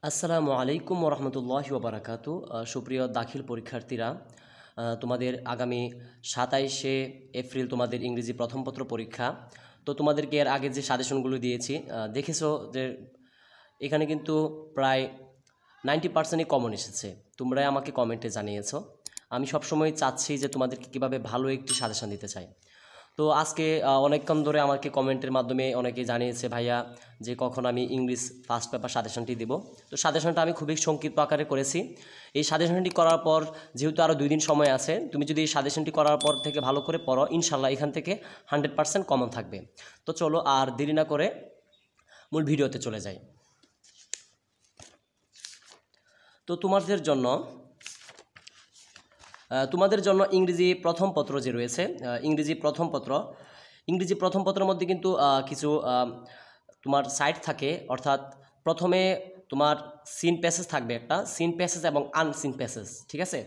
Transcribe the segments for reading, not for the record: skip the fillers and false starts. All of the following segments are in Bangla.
আসসালামু আলাইকুম ওরহমতুল্লাহি ওবরাকাতু। সুপ্রিয় দাখিল পরীক্ষার্থীরা, তোমাদের আগামী 27শে এপ্রিল তোমাদের ইংরেজি প্রথম পত্র পরীক্ষা। তো তোমাদেরকে এর আগে যে সাজেশনগুলো দিয়েছি, দেখেছো যে এখানে কিন্তু প্রায় 90%ই কমন এসেছে। তোমরাই আমাকে কমেন্টে জানিয়েছো। আমি সবসময় চাচ্ছি যে তোমাদেরকে কীভাবে ভালো একটি সাজেশন দিতে চাই। তো আজকে অনেকক্ষণ ধরে আমাকে কমেন্টের মাধ্যমে অনেকে জানিয়েছে ভাইয়া যে কখন আমি ইংলিশ ফার্স্ট পেপার সাজেশনটি দেব। তো সাজেশনটা আমি খুবই সংক্ষিপ্ত আকারে করেছি। এই সাজেশনটি করার পর যেহেতু আরও 2 দিন সময় আছে, তুমি যদি এই সাজেশনটি করার পর থেকে ভালো করে পড়ো, ইনশাল্লাহ এখান থেকে 100% কমন থাকবে। তো চলো আর দেরি না করে মূল ভিডিওতে চলে যাই। তো তোমাদের জন্য ইংরেজি প্রথম পত্র যে রয়েছে, ইংরেজি প্রথম পত্রের মধ্যে কিন্তু কিছু তোমার সাইট থাকে। অর্থাৎ প্রথমে তোমার সিন প্যাসেজ থাকবে, একটা সিন প্যাসেজ এবং আনসিন প্যাসেজ, ঠিক আছে,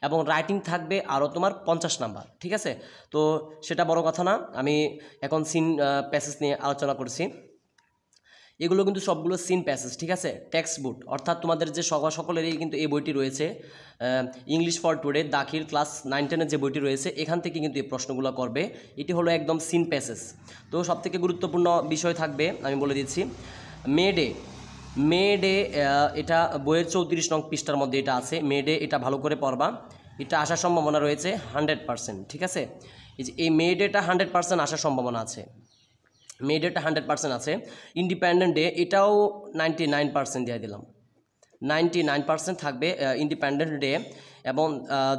এবং রাইটিং থাকবে আরও তোমার 50 নাম্বার, ঠিক আছে। তো সেটা বড় কথা না, আমি এখন সিন প্যাসেজ নিয়ে আলোচনা করছি। এগুলো কিন্তু সবগুলো সিন প্যাসেজ, ঠিক আছে। টেক্সট বুক অর্থাৎ তোমাদের যে সকলেরই কিন্তু এই বইটি রয়েছে, ইংলিশ ফর টুডে দাখিল ক্লাস 9-10-এর যে বইটি রয়েছে, এখান থেকে কিন্তু এই প্রশ্নগুলো করবে। এটি হলো একদম সিন প্যাসেজ। তো সবথেকে গুরুত্বপূর্ণ বিষয় থাকবে, আমি বলে দিচ্ছি, মে ডে এটা বইয়ের 34 নং পৃষ্ঠার মধ্যে এটা আছে। মে ডে এটা ভালো করে পড়বা, এটা আসার সম্ভাবনা রয়েছে 100%, ঠিক আছে। এই মে ডেটা 100% আসার সম্ভাবনা আছে। মে ডেটা 100% আছে। ইন্ডিপেন্ডেন্ট ডে এটাও 99% দিয়ে দিলাম, 99% থাকবে ইন্ডিপেন্ডেন্ট ডে। এবং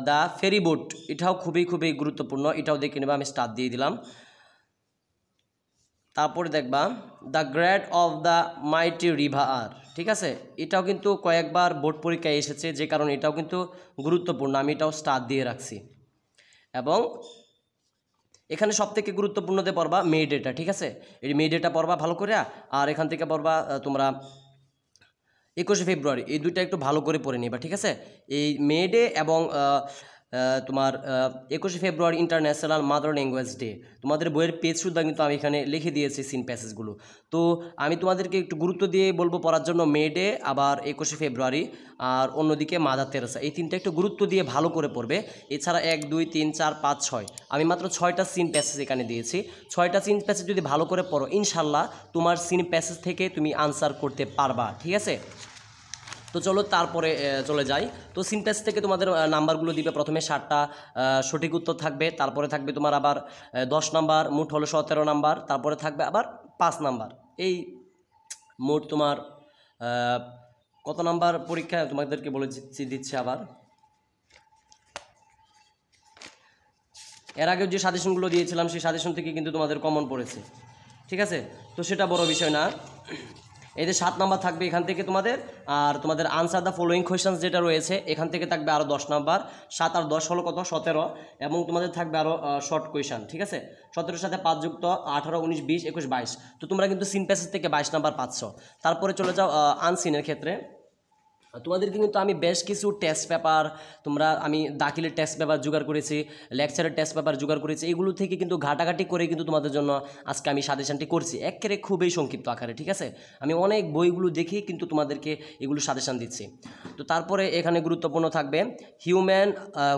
দ্য ফেরি বোট এটাও খুবই গুরুত্বপূর্ণ, এটাও দেখে নেবা, আমি স্টার দিয়ে দিলাম। তারপরে দেখবা the grade of the mighty river, ঠিক আছে, এটাও কিন্তু কয়েকবার বোর্ড পরীক্ষায় এসেছে, যে কারণে এটাও কিন্তু গুরুত্বপূর্ণ, আমি এটাও স্টার দিয়ে রাখছি। এবং এখানে সবথেকে গুরুত্বপূর্ণতে পড়বা মে ডেটা, ঠিক আছে। এই মে ডেটা পড়বা ভালো করে। আর এখান থেকে পড়বা তোমরা 21শে ফেব্রুয়ারি, এই দুইটা একটু ভালো করে পড়ে নিবা, ঠিক আছে। এই মে ডে এবং তোমার 21শে ফেব্রুয়ারি ইন্টারন্যাশনাল মাদার ল্যাঙ্গুয়েজ ডে, তোমাদের বইয়ের পেজ সুদ্ধা কিন্তু আমি এখানে লিখে দিয়েছি সিন প্যাসেজগুলো। তো আমি তোমাদেরকে একটু গুরুত্ব দিয়ে বলবো পড়ার জন্য মে ডে, আবার 21শে ফেব্রুয়ারি, আর অন্যদিকে মাদার তেরেসা, এই তিনটা একটু গুরুত্ব দিয়ে ভালো করে পড়বে। এছাড়া 1, 2, 3, 4, 5, 6 আমি মাত্র 6টা সিন প্যাসেজ এখানে দিয়েছি। 6টা সিন প্যাসেজ যদি ভালো করে পড়ো, ইনশাল্লাহ তোমার সিন প্যাসেজ থেকে তুমি আনসার করতে পারবা, ঠিক আছে। তো চলো তারপরে চলে যাই। তো সিনপ্যাস থেকে তোমাদের নাম্বারগুলো দিবে। প্রথমে 7টা সঠিক উত্তর থাকবে, তারপরে থাকবে তোমার আবার 10 নাম্বার, মোট হলো 17 নাম্বার, তারপরে থাকবে আবার 5 নাম্বার। এই মোট তোমার কত নাম্বার পরীক্ষা তোমাদেরকে বলে দিচ্ছে আবার। এর আগে যে সাজেশনগুলো দিয়েছিলাম, সেই সাজেশন থেকে কিন্তু তোমাদের কমন পড়েছে, ঠিক আছে। তো সেটা বড় বিষয় না। এই যে 7 নাম্বার থাকবে এখান থেকে তোমাদের, আর তোমাদের আনসার দ্য ফলোয়িং কোয়েশ্চেন্স যেটা রয়েছে, এখান থেকে থাকবে আরও 10 নাম্বার। 7 আর 10 হলো কত, 17। এবং তোমাদের থাকবে আরও শর্ট কোয়েশ্চেন, ঠিক আছে। 17-এর সাথে 5 যুক্ত 18, 19, 20, 21, 22। তো তোমরা কিন্তু সিন প্যাসেজ থেকে 22 নাম্বার পাচ্ছ। তারপরে চলে যাও আনসিনের ক্ষেত্রে। তোমাদেরকে কিন্তু আমি বেশ কিছু টেস্ট পেপার, আমি দাখিলের টেস্ট পেপার জোগাড় করেছি, লেকচারের টেস্ট পেপার জোগাড় করেছি, এগুলো থেকে কিন্তু ঘাটাঘাটি করে কিন্তু তোমাদের জন্য আজকে আমি সাজেশনটি করছি, একেবারে খুবই সংক্ষিপ্ত আকারে, ঠিক আছে। আমি অনেক বইগুলো দেখেই কিন্তু তোমাদেরকে এগুলো সাজেশন দিচ্ছি। তো তারপরে এখানে গুরুত্বপূর্ণ থাকবে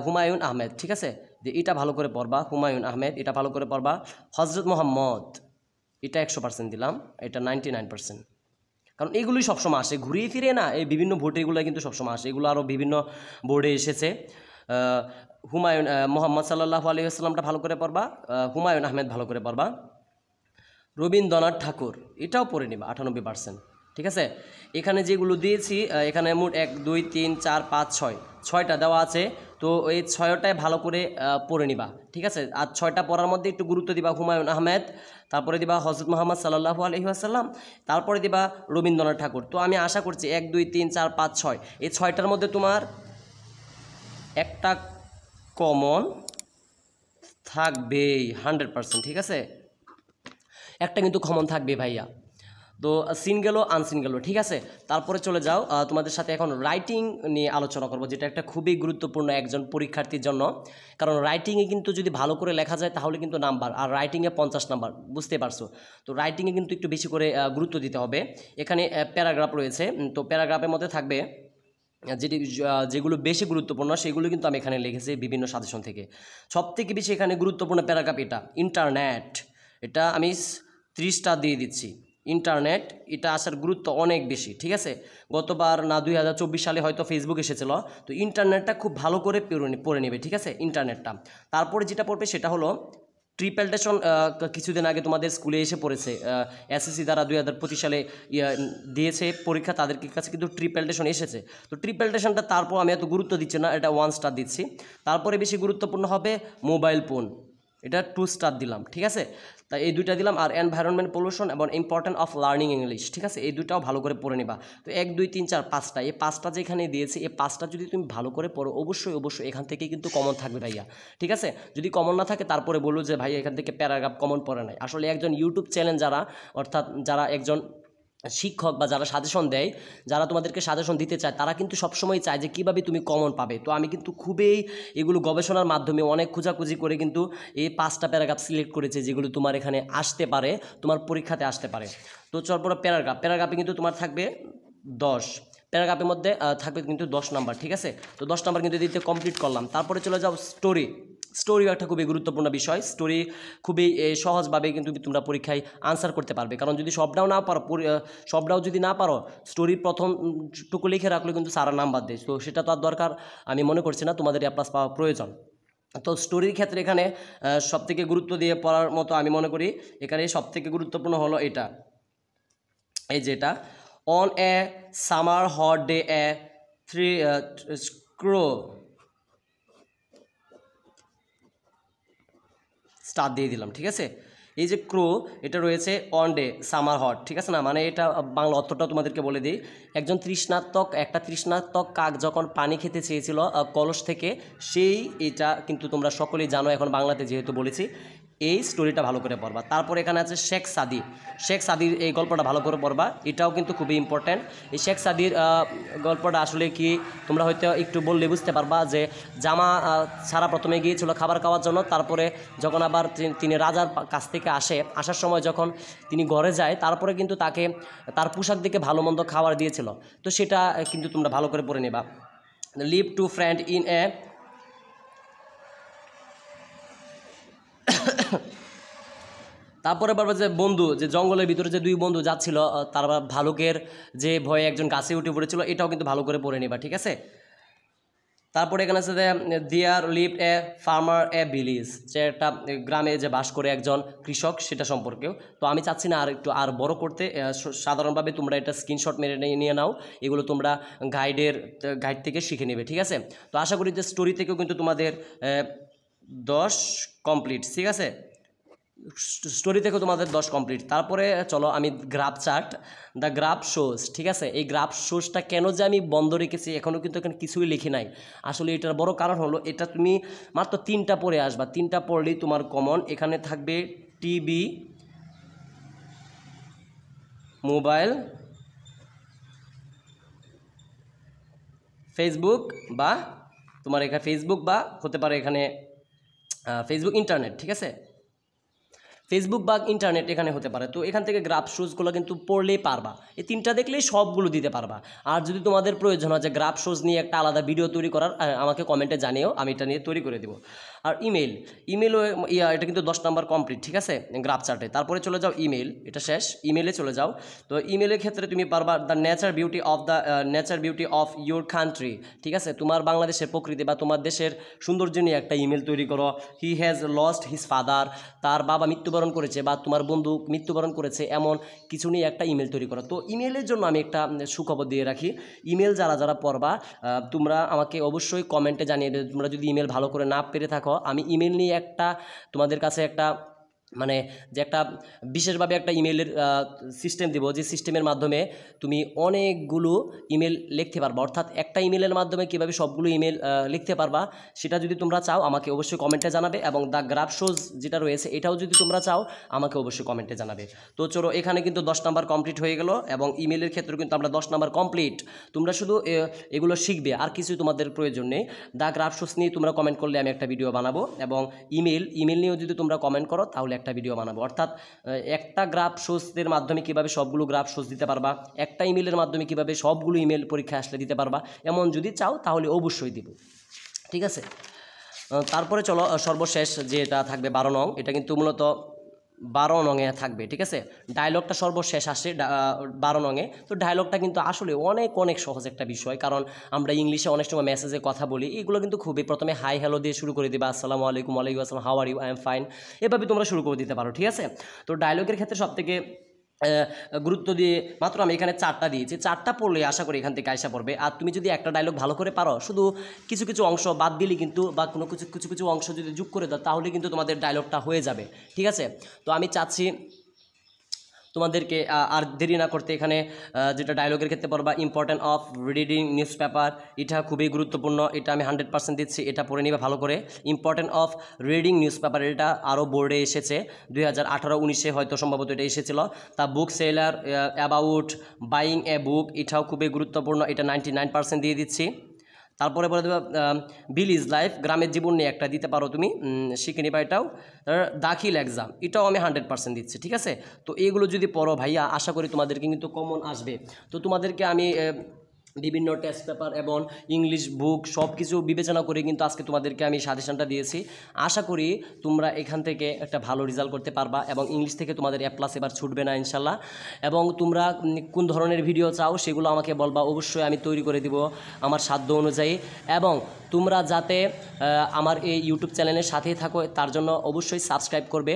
হুমায়ুন আহমেদ, ঠিক আছে, যে এটা ভালো করে পড়বা। হুমায়ুন আহমেদ এটা ভালো করে পড়বা। হজরত মোহাম্মদ এটা 100% দিলাম, এটা 99%, কারণ এগুলোই সবসময় আসে ঘুরিয়ে ফিরে না, এই বিভিন্ন বোর্ডে এগুলো কিন্তু সবসময় আসে, এগুলো আরও বিভিন্ন বোর্ডে এসেছে। মোহাম্মদ সাল্লাল্লাহু আলাইহি ওয়াসাল্লামটা ভালো করে পড়বা। হুমায়ুন আহমেদ ভালো করে পড়বা। রবীন্দ্রনাথ ঠাকুর এটাও পড়ে নিবা 98%, ঠিক আছে। এখানে যেগুলো দিয়েছি, এখানে মোট 1, 2, 3, 4, 5, 6 6টা দেওয়া আছে। তো এই 6টায় ভালো করে পড়ে নিবা, ঠিক আছে। আর 6টা পড়ার মধ্যে একটু গুরুত্ব দিবা হুমায়ুন আহমেদ, তারপরে দিবা হযরত মুহাম্মদ সাল্লাল্লাহু আলাইহি ওয়াসাল্লাম, তারপরে দিবা রবীন্দ্রনাথ ঠাকুর। তো আমি আশা করছি 1, 2, 3, 4, 5, 6 এই 6টার মধ্যে তোমার একটা কমন থাকবেই 100%, ঠিক আছে। একটা কিন্তু কমন থাকবে ভাইয়া। তো সিন গেল, আনসিন গেল, ঠিক আছে। তারপরে চলে যাও, তোমাদের সাথে এখন রাইটিং নিয়ে আলোচনা করব, যেটা একটা খুবই গুরুত্বপূর্ণ একজন পরীক্ষার্থীর জন্য। কারণ রাইটিংয়ে কিন্তু যদি ভালো করে লেখা যায় তাহলে কিন্তু নাম্বার, আর রাইটিংয়ে 50 নাম্বার, বুঝতে পারছো। তো রাইটিংয়ে কিন্তু একটু বেশি করে গুরুত্ব দিতে হবে। এখানে প্যারাগ্রাফ রয়েছে, তো প্যারাগ্রাফের মধ্যে থাকবে যেগুলো বেশি গুরুত্বপূর্ণ সেগুলো কিন্তু আমি এখানে লিখেছি বিভিন্ন সাজেশন থেকে। সবথেকে বেশি এখানে গুরুত্বপূর্ণ প্যারাগ্রাফ এটা ইন্টারনেট, এটা আমি 30টা দিয়ে দিচ্ছি। ইন্টারনেট, এটা আসার গুরুত্ব অনেক বেশি, ঠিক আছে। গতবার না 2024 সালে হয়তো ফেসবুক এসেছিল, তো ইন্টারনেটটা খুব ভালো করে পড়ে নেবে, ঠিক আছে, ইন্টারনেটটা। তারপরে যেটা পড়বে সেটা হলো ট্রিপেলটেশন। কিছুদিন আগে তোমাদের স্কুলে এসে পড়েছে, এসএসসি দ্বারা 2025 সালে দিয়েছে পরীক্ষা, তাদের কাছে কিন্তু ট্রিপেলটেশন এসেছে। তো ট্রিপেলটেশনটা তারপর আমি এত গুরুত্ব দিচ্ছি না, এটা 1 স্টার দিচ্ছি। তারপরে বেশি গুরুত্বপূর্ণ হবে মোবাইল ফোন, এটা 2 স্টার দিলাম, ঠিক আছে। তাই এই দুইটা দিলাম। আর এনভায়রনমেন্ট পলিউশন এবং ইম্পর্টেন্ট অফ লার্নিং ইংলিশ, ঠিক আছে, এই দুইটাও ভালো করে পড়ে নিবা। তো 1 2 3 4 5টা, এই 5টা যেখানে দিয়েছি, এই 5টা যদি তুমি ভালো করে পড়ো অবশ্যই এখান থেকে কিন্তু কমন থাকবে ভাইয়া, ঠিক আছে। যদি কমন না থাকে তারপরে বলো যে ভাই এখান থেকে প্যারাগ্রাফ কমন পড়ে নাই। আসলে একজন ইউটিউব চ্যানেল যারা, অর্থাৎ যারা একজন শিক্ষক বা যারা সাজেশন দেয়, যারা তোমাদেরকে সাজেশন দিতে চায়, তারা কিন্তু সবসময় চায় যে কীভাবে তুমি কমন পাবে। তো আমি কিন্তু খুবই এগুলো গবেষণার মাধ্যমে অনেক খোঁজাখুঁজি করে কিন্তু এই 5টা প্যারাগ্রাফ সিলেক্ট করেছি যেগুলো তোমার এখানে আসতে পারে, তোমার পরীক্ষাতে আসতে পারে। তো চল পরে প্যারাগ্রাফে কিন্তু তোমার থাকবে 10, প্যারাগ্রাফের মধ্যে থাকবে কিন্তু 10 নাম্বার, ঠিক আছে। তো 10 নাম্বার কিন্তু দিতে কমপ্লিট করলাম। তারপরে চলে যাও স্টোরিও একটা খুবই গুরুত্বপূর্ণ বিষয়। স্টোরি খুবই সহজভাবে কিন্তু তোমরা পরীক্ষায় আনসার করতে পারবে। কারণ যদি সবটাও যদি না পারো, স্টোরি প্রথম টুকু লিখে রাখলে কিন্তু সারা নাম্বার দেয়। তো সেটা তো আর দরকার আমি মনে করছি না, তোমাদের A+ পাওয়া প্রয়োজন। তো স্টোরির ক্ষেত্রে এখানে সবথেকে গুরুত্ব দিয়ে পড়ার মতো আমি মনে করি এখানে সবথেকে গুরুত্বপূর্ণ হলো এটা, এই যেটা on a summer hot day a crow star দিয়ে দিলাম, ঠিক আছে। এই যে ক্রো, এটা রয়েছে অন ডে সামার হট, ঠিক আছে না, মানে এটা বাংলা অর্থটা তোমাদেরকে বলে দিই। একটা তৃষ্ণার্তক কাক যখন পানি খেতে চেয়েছিল কলস থেকে, এটা কিন্তু তোমরা সকলেই জানো, এখন বাংলাতে যেহেতু বলেছি। এই স্টোরিটা ভালো করে পড়বা। তারপর এখানে আছে শেখ সাদির এই গল্পটা ভালো করে পড়বা, এটাও কিন্তু খুবই ইম্পর্ট্যান্ট। এই শেখ সাদির গল্পটা আসলে কি তোমরা হয়তো একটু বললে বুঝতে পারবা যে জামা ছাড়া প্রথমে গিয়েছিল খাবার খাওয়ার জন্য, তারপরে যখন আবার তিনি রাজার কাছ থেকে আসার সময় যখন তিনি ঘরে যায়, তারপরে কিন্তু তাকে তার পোশাক দিকে ভালো মন্দ খাবার দিয়েছিল। তো সেটা কিন্তু তোমরা ভালো করে পড়ে নেবা। Leave to friend in a তারপরে বলবো যে যে জঙ্গলের ভিতরে যে 2 বন্ধু যাচ্ছিল, তার ভালুকের যে ভয়ে একজন গাছে উঠে পড়েছিল, এটাও কিন্তু ভালো করে পড়ে নিবা, ঠিক আছে। তারপরে এখানে আছে যে there lived a farmer a village, যে একটা গ্রামে যে বাস করে একজন কৃষক, সেটা সম্পর্কেও। তো আমি চাচ্ছি না আর বড় করতে, সাধারণভাবে তোমরা এটা স্ক্রিনশট মেরে নিয়ে নাও, এগুলো তোমরা গাইড থেকে শিখে নেবে, ঠিক আছে। তো আশা করি যে স্টোরি থেকেও কিন্তু তোমাদের 10 কমপ্লিট, ঠিক আছে। স্টোরি থেকে তোমাদের 10 কমপ্লিট। তারপরে চলো আমি দ্য গ্রাফ শোজ, ঠিক আছে। এই গ্রাফ শোজটা কেন যে আমি বন্ধ রেখেছি এখনও কিন্তু এখানে কিছুই লিখি নাই। আসলে এটার বড় কারণ হলো এটা তুমি মাত্র 3টা পড়ে আসবা, 3টা পড়লেই তোমার কমন। এখানে থাকবে টিভি, মোবাইল, ফেসবুক বা তোমার এখানে ফেসবুক বা হতে পারে এখানে ফেসবুক ইন্টারনেট, ঠিক আছে, ফেসবুক বা ইন্টারনেট এখানে হতে পারে। তো এখান থেকে গ্রাফ শোজগুলো কিন্তু পড়লেই পারবা, এই 3টা দেখলেই সবগুলো দিতে পারবা। আর যদি তোমাদের প্রয়োজন হয় যে গ্রাফ শোজ নিয়ে একটা আলাদা ভিডিও তৈরি করার, আমাকে কমেন্টে জানিও, আমি এটা নিয়ে তৈরি করে দেবো। আর ইমেলও এটা কিন্তু 10 নাম্বার কমপ্লিট, ঠিক আছে, গ্রাফ চার্টে। তারপরে চলে যাও এটা শেষ, ইমেলে চলে যাও। তো ইমেলের ক্ষেত্রে তুমি পারবা the nature beauty of your country, ঠিক আছে, তোমার বাংলাদেশের প্রকৃতি বা তোমার দেশের সৌন্দর্য নিয়ে একটা ইমেল তৈরি করো। He has lost his father, তার বাবা মৃত্যুবরণ করেছে বা তোমার বন্ধু মৃত্যুবরণ করেছে, এমন কিছু নিয়ে একটা ইমেল তৈরি করো। তো ইমেলের জন্য আমি একটা সুখবর দিয়ে রাখি, ইমেল যারা পড়বা তোমরা আমাকে অবশ্যই কমেন্টে জানিয়ে দেবে। তোমরা যদি ইমেল ভালো করে না পেরে থাকো, আমি ইমেল নিয়ে তোমাদের কাছে একটা মানে যে একটা বিশেষভাবে একটা ইমেলের সিস্টেম দেব, যে সিস্টেমের মাধ্যমে তুমি অনেকগুলো ইমেল লিখতে পারবা, অর্থাৎ একটা ইমেলের মাধ্যমে কীভাবে সবগুলো ইমেল লিখতে পারবা সেটা যদি তোমরা চাও আমাকে অবশ্যই কমেন্টে জানাবে, এবং দ্য গ্রাফ শোজ যেটা রয়েছে এটাও যদি তোমরা চাও আমাকে অবশ্যই কমেন্টে জানাবে। তো চলো, এখানে কিন্তু 10 নাম্বার কমপ্লিট হয়ে গেল, এবং ইমেলের ক্ষেত্রে কিন্তু আমরা 10 নাম্বার কমপ্লিট। তোমরা শুধু এগুলো শিখবে, আর কিছুই তোমাদের প্রয়োজন নেই। দ্য গ্রাফ শোজ নিয়ে তোমরা কমেন্ট করলে আমি একটা ভিডিও বানাবো, এবং ইমেল নিয়েও যদি তোমরা কমেন্ট করো তাহলে একটা ভিডিও বানাবো। অর্থাৎ একটা গ্রাফ শোজের মাধ্যমে কিভাবে সবগুলো গ্রাফ শোজ দিতে পারবা, একটা ইমেলের মাধ্যমে কিভাবে সবগুলো ইমেল পরীক্ষা আসলে দিতে পারবা, এমন যদি চাও তাহলে অবশ্যই দিব, ঠিক আছে। তারপরে চলো সর্বশেষ যেটা থাকবে 12 নং, এটা কিন্তু মূলত 12 নংয়ে থাকবে, ঠিক আছে। ডায়লগটা সর্বশেষ আসে 12 নংয়ে। তো ডায়লগটা কিন্তু আসলে অনেক সহজ একটা বিষয়, কারণ আমরা ইংলিশে অনেক সময় মেসেজে কথা বলি, এগুলো কিন্তু খুবই, প্রথমে হাই হ্যালো দিয়ে শুরু করে দিবা, আসসালামু আলাইকুম, ওয়ালাইকুম আসসালাম, how are you, I am fine, এভাবে তোমরা শুরু করে দিতে পারো, ঠিক আছে। তো ডায়লগের ক্ষেত্রে সবথেকে গুরুত্ব দিয়ে মাত্র আমি এখানে 4টা দিয়েছি, 4টা পড়লে আশা করি এখান থেকে আশা পড়বে। আর তুমি যদি একটা ডায়লগ ভালো করে পারো, শুধু কিছু অংশ বাদ দিলে কিন্তু, বা কোনো কিছু অংশ যদি যোগ করে দাও তাহলে কিন্তু তোমাদের ডায়লগটা হয়ে যাবে, ঠিক আছে। তো আমি চাচ্ছি তোমাদেরকে আর দেরি না করতে, এখানে যেটা ডায়লগের ক্ষেত্রে পড়বা, important of reading news paper, এটা খুবই গুরুত্বপূর্ণ, এটা আমি 100% দিচ্ছি, এটা পড়ে নিবে ভালো করে। Important of reading news paper, এটা আরও বোর্ডে এসেছে 2018-19 হয়তো সম্ভবত এটা এসেছিল। তা book seller, about buying a book, এটাও খুবই গুরুত্বপূর্ণ, এটা 99% দিয়ে দিচ্ছি। তারপরে বলে দেবো ভিলেজ লাইফ, গ্রামের জীবন নিয়ে একটা দিতে পারো তুমি, শিখে নিবা এটাও। দাখিল এক্সাম, এটাও আমি 100% দিচ্ছি, ঠিক আছে। তো এইগুলো যদি পড়ো ভাইয়া, আশা করি তোমাদেরকে কিন্তু কমন আসবে। তো তোমাদেরকে আমি বিভিন্ন টেস্ট পেপার এবং ইংলিশ বুক সব কিছু বিবেচনা করে কিন্তু আজকে তোমাদেরকে আমি সাজেশনটা দিয়েছি। আশা করি তোমরা এখান থেকে একটা ভালো রেজাল্ট করতে পারবা, এবং ইংলিশ থেকে তোমাদের A+ এবার ছুটবে না ইনশাল্লাহ। এবং তোমরা কোন ধরনের ভিডিও চাও সেগুলো আমাকে বলবা, অবশ্যই আমি তৈরি করে দিব আমার সাধ্য অনুযায়ী। এবং তোমরা যাতে আমার এই ইউটিউব চ্যানেলের সাথেই থাকো তার জন্য অবশ্যই সাবস্ক্রাইব করবে।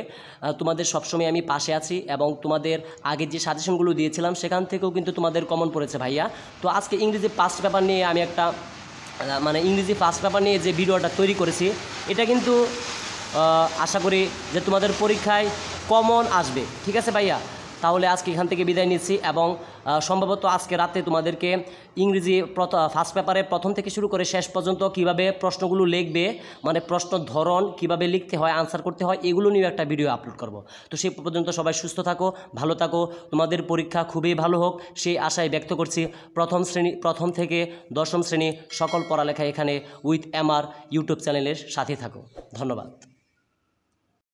তোমাদের সবসময় আমি পাশে আছি, এবং তোমাদের আগে যে সাজেশনগুলো দিয়েছিলাম সেখান থেকেও কিন্তু তোমাদের কমন পড়েছে ভাইয়া। তো আজকে ইংরেজি ফার্স্ট পেপার নিয়ে আমি একটা ইংরেজি ফার্স্ট পেপার নিয়ে যে ভিডিওটা তৈরি করেছি, এটা কিন্তু আশা করি যে তোমাদের পরীক্ষায় কমন আসবে, ঠিক আছে ভাইয়া। তাহলে আজকে এখান থেকে বিদায় নিচ্ছি, এবং সম্ভবত আজকে রাতে তোমাদেরকে ইংরেজি ফার্স্ট পেপারে প্রথম থেকে শুরু করে শেষ পর্যন্ত কিভাবে প্রশ্নগুলো লিখবে, মানে প্রশ্ন ধরন কিভাবে লিখতে হয়, আনসার করতে হয়, এগুলো নিয়ে একটা ভিডিও আপলোড করব। তো সেই পর্যন্ত সবাই সুস্থ থাকো, ভালো থাকো, তোমাদের পরীক্ষা খুবই ভালো হোক সেই আশায় ব্যক্ত করছি। প্রথম থেকে 10ম শ্রেণী সকল পড়ালেখা এখানে উইথ MR ইউটিউব চ্যানেলের সাথে থাকো। ধন্যবাদ।